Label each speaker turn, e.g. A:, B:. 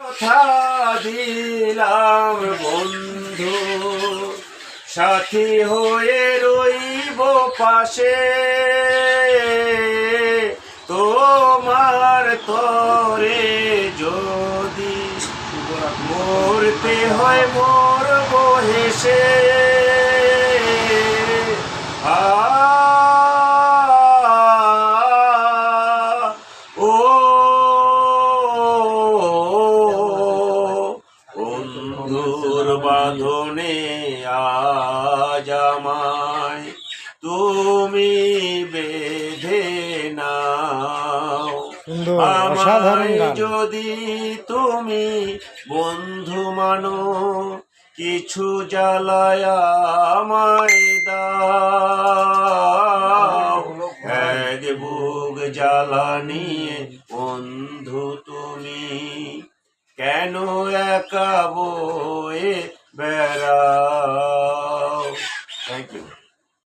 A: কথা দিলাম বন্ধু, সাথী হয়ে রইব পাশে, তোমার তরে যদি মরতে হয় মরব হেসে। ও বন্ধুর বাঁধনে আজ আমায় তুমি বেঁধে নাও, আমায় যদি তুমি বন্ধু মানো, কিছু জ্বালায় আমায় দাও। এক বুক জ্বালা নিয়ে বন্ধু তুমি কেন একা বয়ে বেড়াও।